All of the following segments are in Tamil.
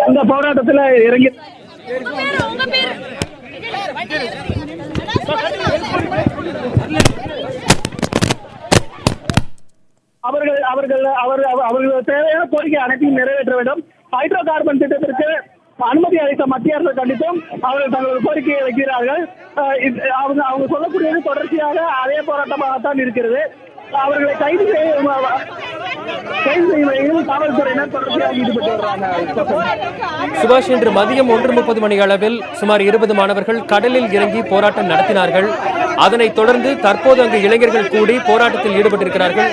இந்த போராட்டத்தில் இறங்கி அவர்கள் தேவையான கோரிக்கை அனைத்தையும் நிறைவேற்ற வேண்டும். ஹைட்ரோ கார்பன் திட்டத்திற்கு அனுமதி அளித்த மத்திய அரசு கண்டித்தும் அவர்கள் தங்களது கோரிக்கையை வைக்கிறார்கள். அவங்க சொல்லக்கூடியது தொடர்ச்சியாக அதே போராட்டமாகத்தான் இருக்கிறது. அவர்களை கைது செய்வதில் காவல்துறையினர் தொடர்ச்சியாக ஈடுபட்டு வருகிறாங்க. சுபாஷ், இன்று மதியம் 1:30 மணி அளவில் சுமார் 20 மாணவர்கள் கடலில் இறங்கி போராட்டம் நடத்தினார்கள். அதனைத் தொடர்ந்து தற்போது அங்கு இளைஞர்கள் கூடி போராட்டத்தில் ஈடுபட்டிருக்கிறார்கள்.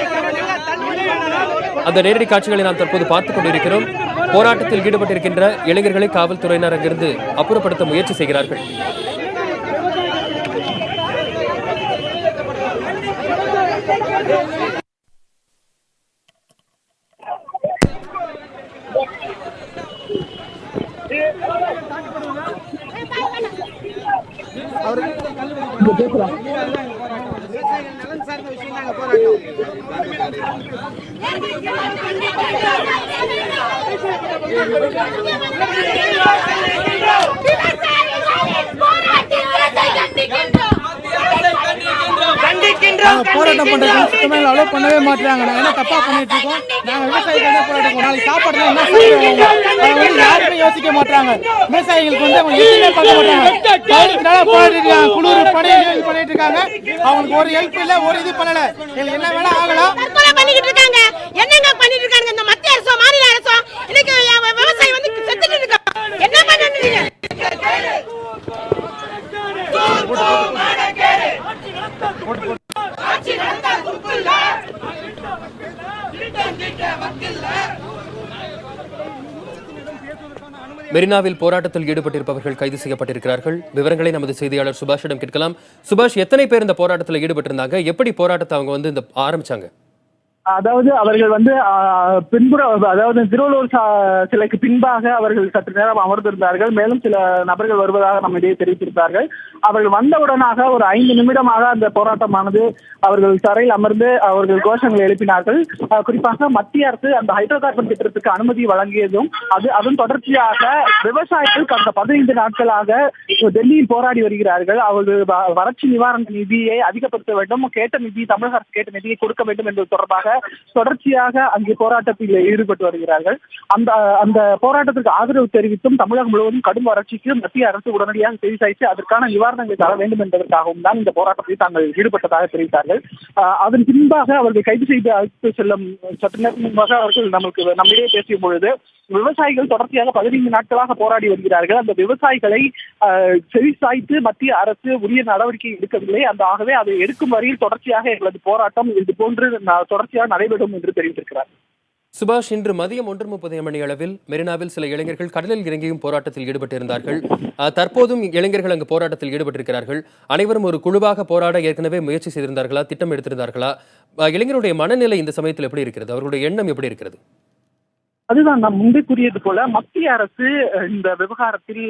அந்த நேரடி காட்சிகளை நாம் தற்போது பார்த்துக் கொண்டிருக்கிறோம். போராட்டத்தில் ஈடுபட்டிருக்கின்ற இளைஞர்களை காவல்துறையினர் அங்கிருந்து அப்புறப்படுத்த முயற்சி செய்கிறார்கள். போராட்டம் பண்றது சுத்தமா அலோவ் பண்ணவே மாட்டாங்க. நாங்க என்ன தப்பா பண்ணிட்டு இருக்கோம்? நாங்க விவசாயிகள் போராட்டம் நாளைக்கு சாப்பாடு என்ன செய்வாங்க யாருமே யோசிக்க மாட்டாங்க. விவசாயிகளுக்கு அவங்க எதுவுமே பார்க்க மாட்டாங்க. போராடிட்டு குளிர் பண்ணிட்டு இருக்காங்க. அவங்களுக்கு ஒரு ஹெல்ப் இல்ல, ஒரு இது பண்ணல. என்ன வேணா ஆகலாம் பண்ணிட்டு இருக்காங்க. என்னங்க பண்ணிட்டு இருக்காங்க இந்த மத்திய அரசோ மாநில அரசோ? இன்னைக்கு விவசாயி செத்துட்டு இருக்காங்க. என்ன பண்ணுறீங்க? மெரினாவில் போராட்டத்தில் ஈடுபட்டிருப்பவர்கள் கைது செய்யப்பட்டிருக்கிறார்கள். விவரங்களை நமது செய்தியாளர் சுபாஷிடம் கேட்கலாம். சுபாஷ், எத்தனை பேர் இந்த போராட்டத்தில் ஈடுபட்டிருந்தாங்க? எப்படி போராட்டத்தை அவங்க இந்த ஆரம்பிச்சாங்க? அதாவது அவர்கள் பின்புற, அதாவது திருவள்ளுவர் சிலைக்கு பின்பாக அவர்கள் சற்று நேரம் அமர்ந்திருந்தார்கள். மேலும் சில நபர்கள் வருவதாக நம்மிடையே தெரிவித்திருந்தார்கள். அவர்கள் வந்தவுடனாக ஒரு 5 நிமிடமாக அந்த போராட்டமானது அவர்கள் தரையில் அமர்ந்து அவர்கள் கோஷங்களை எழுப்பினார்கள். குறிப்பாக மத்திய அரசு அந்த ஹைட்ரோ கார்பன் திட்டத்துக்கு அனுமதி வழங்கியதும் அதன் தொடர்ச்சியாக விவசாயிகள் கடந்த 15 நாட்களாக டெல்லியில் போராடி வருகிறார்கள். அவர்கள் வறட்சி நிவாரண நிதியை அதிகப்படுத்த வேண்டும், தமிழக அரசு கேட்ட நிதியை கொடுக்க வேண்டும் என்பது தொடர்பாக தொடர்ச்சியாக அங்கே போராட்டத்தில் ஈடுபட்டு வருகிறார்கள். அந்த போராட்டத்திற்கு ஆதரவு தெரிவித்தும் தமிழகம் முழுவதும் கடும் வறட்சிக்கு மத்திய அரசு உடனடியாக செவிசாய்த்து அதற்கான நிவாரணங்களை தர வேண்டும் என்பதற்காகவும் தான் இந்த போராட்டத்தில் தாங்கள் ஈடுபட்டதாக தெரிவித்தார்கள். அதன் பின்பாக அவர்கள் கைது செய்து அழைத்து செல்லும் சற்று நேரம் முன்பாக அவர்கள் நம்மிடையே பேசிய பொழுது விவசாயிகள் தொடர்ச்சியாக 15 நாட்களாக போராடி வருகிறார்கள். அந்த விவசாயிகளை செவிசாய்த்து மத்திய அரசு உரிய நடவடிக்கை எடுக்கவில்லை. ஆகவே அதை எடுக்கும் வரையில் தொடர்ச்சியாக எங்களது போராட்டம் இது போன்று தொடர்ச்சியாக நடைபெறும் என்று தெரிவித்திருக்கிறார். சுபாஷ், இன்று மதியம் 1:30 மணி அளவில் மெரினாவில் சில இளைஞர்கள் கடலில் இறங்கியும் போராட்டத்தில் ஈடுபட்டிருந்தார்கள். தற்போதும் இளைஞர்கள் அங்கு போராட்டத்தில் ஈடுபட்டிருக்கிறார்கள். அனைவரும் ஒரு குழுவாக போராட ஏற்கனவே முயற்சி செய்திருந்தார்களா, திட்டம் எடுத்திருந்தார்களா? இளைஞருடைய மனநிலை இந்த சமயத்தில் எப்படி இருக்கிறது? அவர்களுடைய எண்ணம் எப்படி இருக்கிறது? அதுதான் நாம் முன்பே கூறியது போல மத்திய அரசு இந்த விவகாரத்தில்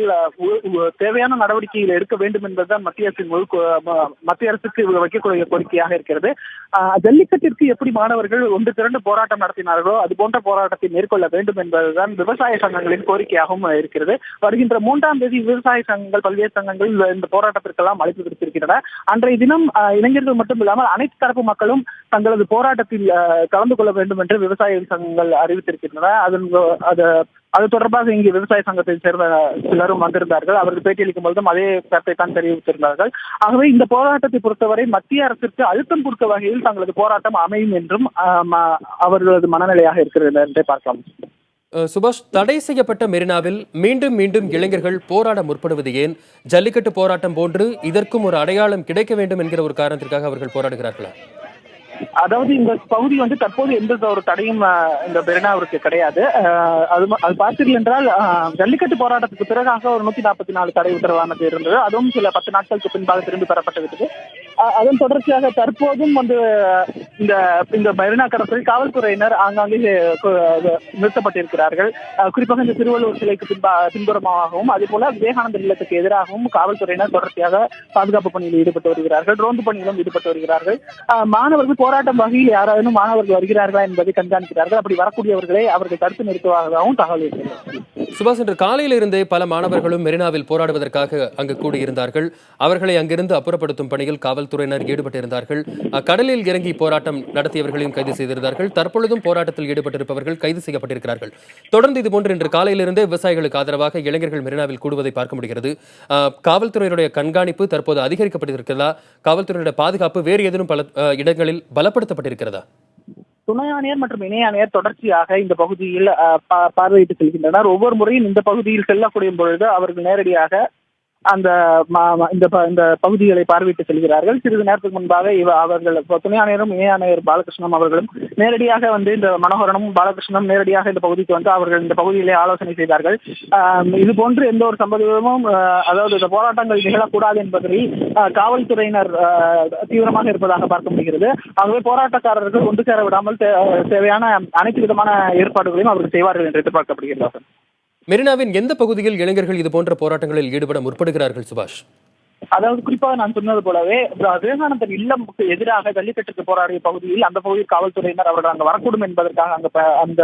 தேவையான நடவடிக்கைகளை எடுக்க வேண்டும் என்பதுதான் மத்திய அரசுக்கு வைக்கக்கூடிய கோரிக்கையாக இருக்கிறது. ஜல்லிக்கட்டிற்கு எப்படி மாணவர்கள் ஒன்று திரண்டு போராட்டம் நடத்தினார்களோ அது போன்ற போராட்டத்தை மேற்கொள்ள வேண்டும் என்பதுதான் விவசாய சங்கங்களின் கோரிக்கையாகவும் இருக்கிறது. வருகின்ற 3ஆம் தேதி விவசாய சங்கங்கள், பல்வேறு சங்கங்கள் இந்த போராட்டத்திற்கெல்லாம் அழைப்பு விடுத்திருக்கின்றன. அன்றைய தினம் இளைஞர்கள் மட்டும் இல்லாமல் அனைத்து தரப்பு மக்களும் தங்களது போராட்டத்தில் கலந்து கொள்ள வேண்டும் என்று விவசாய சங்கங்கள் அறிவித்திருக்கின்றன. அது தொடர்பாக இங்கு விவசாய சங்கத்தை சேர்ந்த சிலரும் வந்திருந்தார்கள். அவர்கள் பேட்டியளிக்கும் பொழுதும் அதே கருத்தை தான் தெரிவித்திருந்தார்கள். ஆகவே இந்த போராட்டத்தை பொறுத்தவரை மத்திய அரசிற்கு அழுத்தம் கொடுக்க வகையில் தங்களது போராட்டம் அமையும் என்றும் அவர்களது மனநிலையாக இருக்கிறது என்றே பார்க்கலாம். சுபாஷ், தடை செய்யப்பட்ட மெரினாவில் மீண்டும் மீண்டும் இளைஞர்கள் போராட முற்படுவது ஏன்? ஜல்லிக்கட்டு போராட்டம் போன்று இதற்கும் ஒரு அடையாளம் கிடைக்க வேண்டும் என்கிற ஒரு காரணத்திற்காக அவர்கள் போராடுகிறார்களா? அதாவது இந்த பகுதி தற்போது எந்த ஒரு தடையும் இந்த மெரினாவிற்கு கிடையாது. அது பார்த்தீர்கள் என்றால் ஜல்லிக்கட்டு போராட்டத்துக்கு பிறகாக ஒரு 144 தடை உத்தரவானது இருந்தது. அதுவும் சில 10 நாட்களுக்கு பின்பாக திரும்பி பெறப்பட்டு விட்டது. அதன் தொடர்ச்சியாக தற்போதும் இந்த மெரினா கடற்கரை காவல்துறையினர் ஆங்காங்கே நிறுத்தப்பட்டிருக்கிறார்கள். குறிப்பாக இந்த திருவள்ளுவர் சிலைக்கு பின்புறமாகவும் அதே போல விவேகானந்தர் இல்லத்துக்கு எதிராகவும் காவல்துறையினர் தொடர்ச்சியாக பாதுகாப்பு பணியில் ஈடுபட்டு வருகிறார்கள். ரோந்து பணியிலும் ஈடுபட்டு வருகிறார்கள். மாணவர்கள் போராட்டம் வகையில் யாராவது மாணவர்கள் வருகிறார்களா என்பதை கண்காணிக்கிறார்கள். அப்படி வரக்கூடியவர்களை அவர்கள் தடுத்து நிறுத்துவதாகவும் தகவல் இருக்கிறது. சுபாஷ், இன்று காலையில் இருந்தே பல மாணவர்களும் மெரினாவில் போராடுவதற்காக அங்கு கூடியிருந்தார்கள். அவர்களை அங்கிருந்து அப்புறப்படுத்தும் பணியில் காவல்துறையினர் ஈடுபட்டிருந்தார்கள். கடலில் இறங்கி போராட்டம் நடத்தியவர்களையும் கைது செய்திருந்தார்கள். தற்பொழுதும் போராட்டத்தில் ஈடுபட்டிருப்பவர்கள் கைது செய்யப்பட்டிருக்கிறார்கள். தொடர்ந்து இதுபோன்று இன்று காலையிலிருந்தே விவசாயிகளுக்கு ஆதரவாக இளைஞர்கள் மெரினாவில் கூடுவதை பார்க்க முடிகிறது. காவல்துறையினுடைய கண்காணிப்பு தற்போது அதிகரிக்கப்பட்டிருக்கிறதா? காவல்துறையுடைய பாதுகாப்பு வேறு ஏதேனும் பல இடங்களில் பலப்படுத்தப்பட்டிருக்கிறதா? துணை ஆணையர் மற்றும் இணை ஆணையர் தொடர்ச்சியாக இந்த பகுதியில் பார்வையிட்டு செல்கின்றனர். ஒவ்வொரு முறையும் இந்த பகுதியில் செல்லக்கூடிய பொழுது அவர்கள் நேரடியாக அந்த இந்த பகுதிகளை பார்வையிட்டு செல்கிறார்கள். சிறிது நேரத்துக்கு முன்பாக அவர்கள் துணை ஆணையரும் இணை ஆணையர் பாலகிருஷ்ணன் அவர்களும் நேரடியாக வந்து இந்த மனோகரனும் பாலகிருஷ்ணனும் நேரடியாக இந்த பகுதிக்கு வந்து அவர்கள் இந்த பகுதியிலே ஆலோசனை செய்தார்கள். இது போன்று எந்த ஒரு சம்பவமும் அதாவது இந்த போராட்டங்கள் நிகழக்கூடாது என்பதில் காவல்துறையினர் தீவிரமாக இருப்பதாக பார்க்க முடிகிறது. ஆகவே போராட்டக்காரர்கள் ஒன்று சேர விடாமல் தேவையான அனைத்து விதமான ஏற்பாடுகளையும் அவர்கள் செய்வார்கள் என்று எதிர்பார்க்கப்படுகிறது. மெரினாவின் எந்த பகுதியில் இளைஞர்கள் இது போன்ற போராட்டங்களில் ஈடுபட முற்படுகிறார்கள் சுபாஷ்? அதாவது குறிப்பாக நான் சொன்னது போலவே விவேகானந்தர் இல்லமுக்கு எதிராக ஜல்லிக்கட்டுக்கு போராடிய பகுதியில் அந்த பகுதியில் காவல்துறையினர் அவர்கள் அங்கு வரக்கூடும் என்பதற்காக அந்த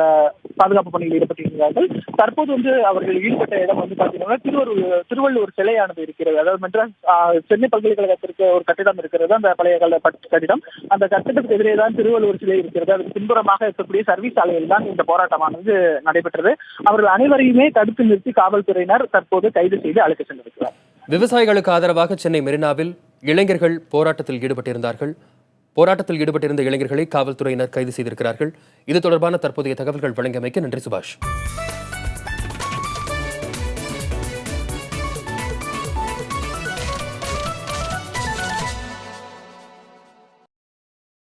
பாதுகாப்பு பணியில் ஈடுபட்டிருக்கிறார்கள். தற்போது வந்து அவர்கள் ஈடுபட்ட இடம் வந்து பார்த்தீங்கன்னா திருவள்ளுவர் சிலையானது இருக்கிறது. அதாவது மெட்ராஸ் சென்னை பல்கலைக்கழகத்திற்கு ஒரு கட்டிடம் இருக்கிறது. அந்த பழைய கால கட்டிடம், அந்த கட்டிடத்துக்கு எதிரே தான் திருவள்ளுவர் சிலை இருக்கிறது. அதுக்கு பின்புறமாக இருக்கக்கூடிய சர்வீஸ் சாலையில் தான் இந்த போராட்டமானது நடைபெற்றது. அவர்கள் அனைவரையுமே தடுத்து நிறுத்தி காவல்துறையினர் தற்போது கைது செய்து அழைத்து சென்றிருக்கிறார். விவசாயிகளுக்கு ஆதரவாக சென்னை மெரினாவில் இளைஞர்கள் போராட்டத்தில் ஈடுபட்டிருந்தார்கள். போராட்டத்தில் ஈடுபட்டிருந்த இளைஞர்களை காவல்துறையினர் கைது செய்திருக்கிறார்கள். இது தொடர்பான தற்போதைய தகவல்கள் வழங்கியமைக்கு நன்றி சுபாஷ்.